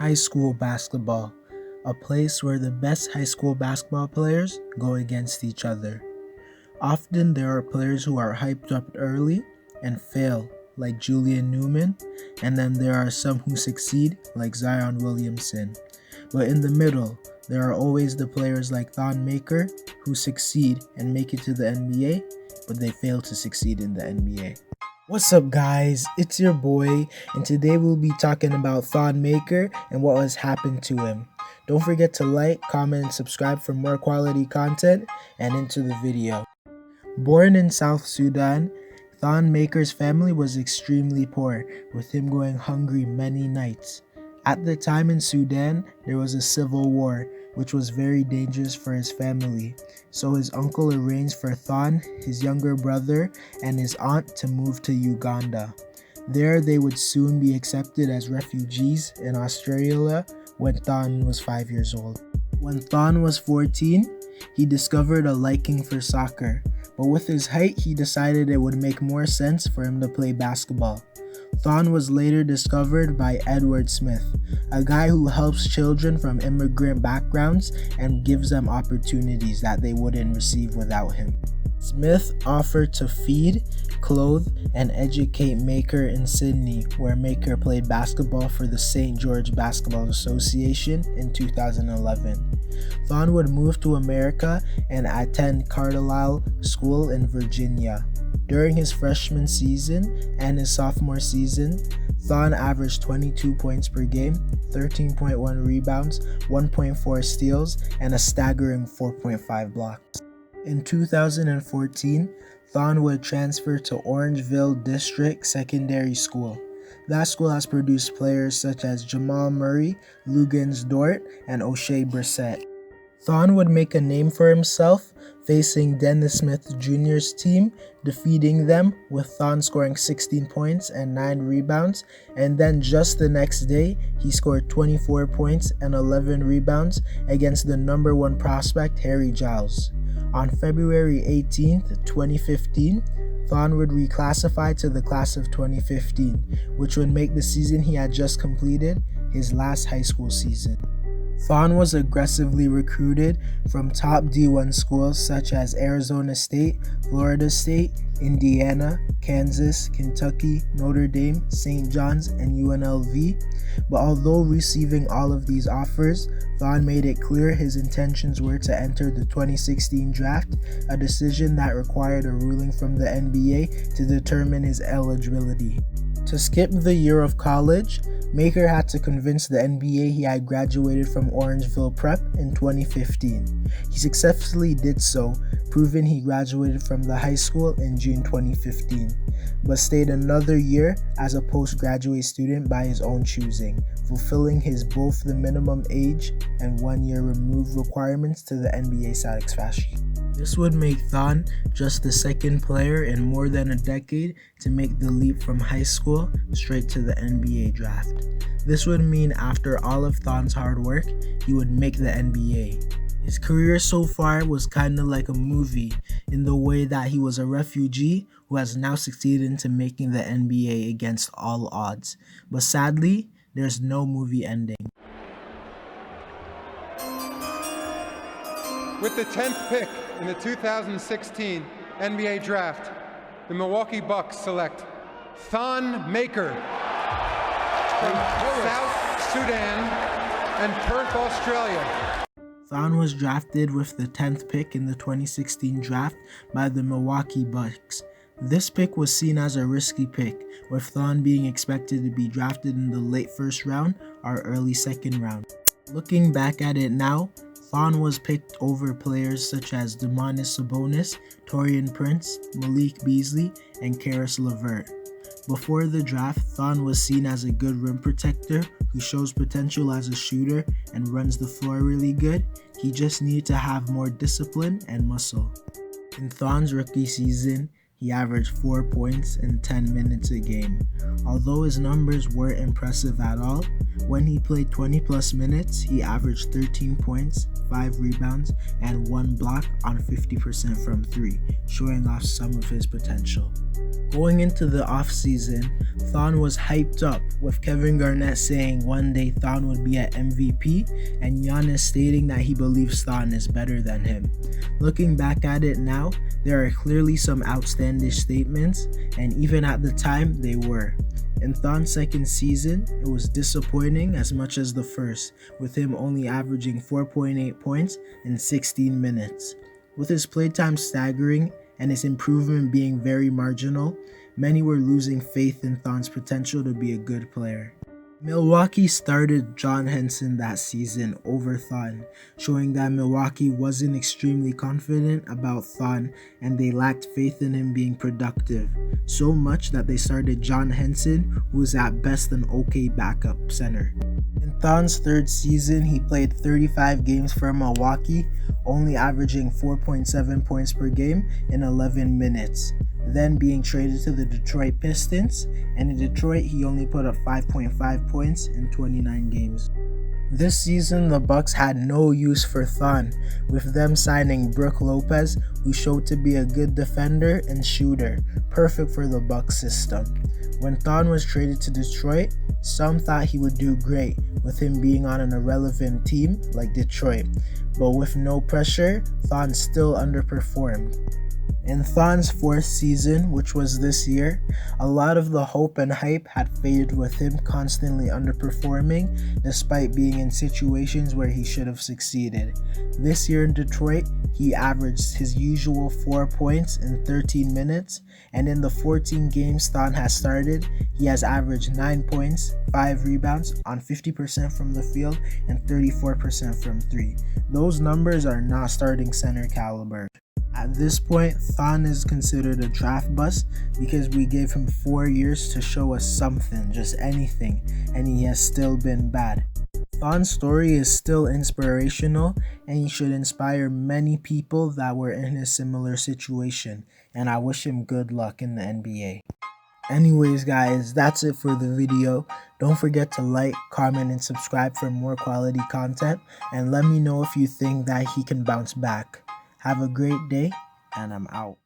high school basketball, a place where the best high school basketball players go against each other. Often there are players who are hyped up early and fail, like Julian Newman, and then there are some who succeed, like Zion Williamson. But in the middle, there are always the players like Thon who succeed and make it to the NBA, but they fail to succeed in the NBA. What's up guys, it's your boy, and today we'll be talking about Thon and what has happened to him. Don't forget to like, comment, and subscribe for more quality content, and into the video. Born in South Sudan, Thon family was extremely poor, with him going hungry many nights. At the time in Sudan, there was a civil war, which was very dangerous for his family. So his uncle arranged for Thon, his younger brother, and his aunt to move to Uganda. There they would soon be accepted as refugees in Australia when Thon was 5 years old. When Thon was 14, he discovered a liking for soccer, but with his height he decided it would make more sense for him to play basketball. Thon was later discovered by Edward Smith, a guy who helps children from immigrant backgrounds and gives them opportunities that they wouldn't receive without him. Smith offered to feed, clothe, and educate Maker in Sydney, where Maker played basketball for the St. George Basketball Association in 2011. Thon would move to America and attend Carlisle School in Virginia. During his freshman season and his sophomore season, Thon averaged 22 points per game, 13.1 rebounds, 1.4 steals, and a staggering 4.5 blocks. In 2014, Thon would transfer to Orangeville District Secondary School. That school has produced players such as Jamal Murray, Lugans Dort, and O'Shea Brissett. Thon would make a name for himself facing Dennis Smith Jr.'s team, defeating them with Thon scoring 16 points and 9 rebounds, and then just the next day, he scored 24 points and 11 rebounds against the number 1 prospect Harry Giles. On February 18, 2015, Thon would reclassify to the class of 2015, which would make the season he had just completed his last high school season. Thon was aggressively recruited from top D1 schools such as Arizona State, Florida State, Indiana, Kansas, Kentucky, Notre Dame, St. John's, and UNLV. But although receiving all of these offers, Thon made it clear his intentions were to enter the 2016 draft, a decision that required a ruling from the NBA to determine his eligibility. To skip the year of college, Maker had to convince the NBA he had graduated from Orangeville Prep in 2015. He successfully did so, proving he graduated from the high school in June 2015, but stayed another year as a postgraduate student by his own choosing, fulfilling his both the minimum age and 1 year remove requirements to the NBA satisfaction. This would make Thon just the second player in more than a decade to make the leap from high school straight to the NBA draft. This would mean after all of Thon's hard work, he would make the NBA. His career so far was kinda like a movie, in the way that he was a refugee who has now succeeded into making the NBA against all odds. But sadly, there's no movie ending. With the 10th pick in the 2016 NBA Draft, the Milwaukee Bucks select Thon from South Sudan and Perth, Australia. Thon was drafted with the 10th pick in the 2016 draft by the Milwaukee Bucks. This pick was seen as a risky pick, with Thon being expected to be drafted in the late first round or early second round. Looking back at it now, Thon was picked over players such as Domantas Sabonis, Taurean Prince, Malik Beasley, and Karis LeVert. Before the draft, Thon was seen as a good rim protector who shows potential as a shooter and runs the floor really good. He just needed to have more discipline and muscle. In Thon's rookie season, he averaged 4 points in 10 minutes a game. Although his numbers weren't impressive at all, when he played 20 plus minutes, he averaged 13 points, 5 rebounds, and 1 block on 50% from 3, showing off some of his potential. Going into the offseason, Thon was hyped up, with Kevin Garnett saying one day Thon would be at MVP, and Giannis stating that he believes Thon is better than him. Looking back at it now, there are clearly some outlandish statements, and even at the time, they were. In Thon's second season, it was disappointing as much as the first, with him only averaging 4.8 points in 16 minutes. With his playtime staggering and his improvement being very marginal, many were losing faith in Thon's potential to be a good player. Milwaukee started John Henson that season over Thon, showing that Milwaukee wasn't extremely confident about Thon and they lacked faith in him being productive, so much that they started John Henson, who was at best an okay backup center. In Thon's third season, he played 35 games for Milwaukee, only averaging 4.7 points per game in 11 minutes, then being traded to the Detroit Pistons, and in Detroit he only put up 5.5 points in 29 games. This season, the Bucks had no use for Thon, with them signing Brook Lopez, who showed to be a good defender and shooter, perfect for the Bucks system. When Thon was traded to Detroit, some thought he would do great, with him being on an irrelevant team like Detroit, but with no pressure, Thon still underperformed. In Thon's fourth season, which was this year, a lot of the hope and hype had faded with him constantly underperforming despite being in situations where he should have succeeded. This year in Detroit, he averaged his usual 4 points in 13 minutes, and in the 14 games Thon has started, he has averaged 9 points, 5 rebounds on 50% from the field and 34% from 3. Those numbers are not starting center caliber. At this point, Thon is considered a draft bust because we gave him 4 years to show us something, just anything, and he has still been bad. Thon's story is still inspirational, and he should inspire many people that were in his similar situation, and I wish him good luck in the NBA. Anyways guys, that's it for the video. Don't forget to like, comment, and subscribe for more quality content, and let me know if you think that he can bounce back. Have a great day, and I'm out.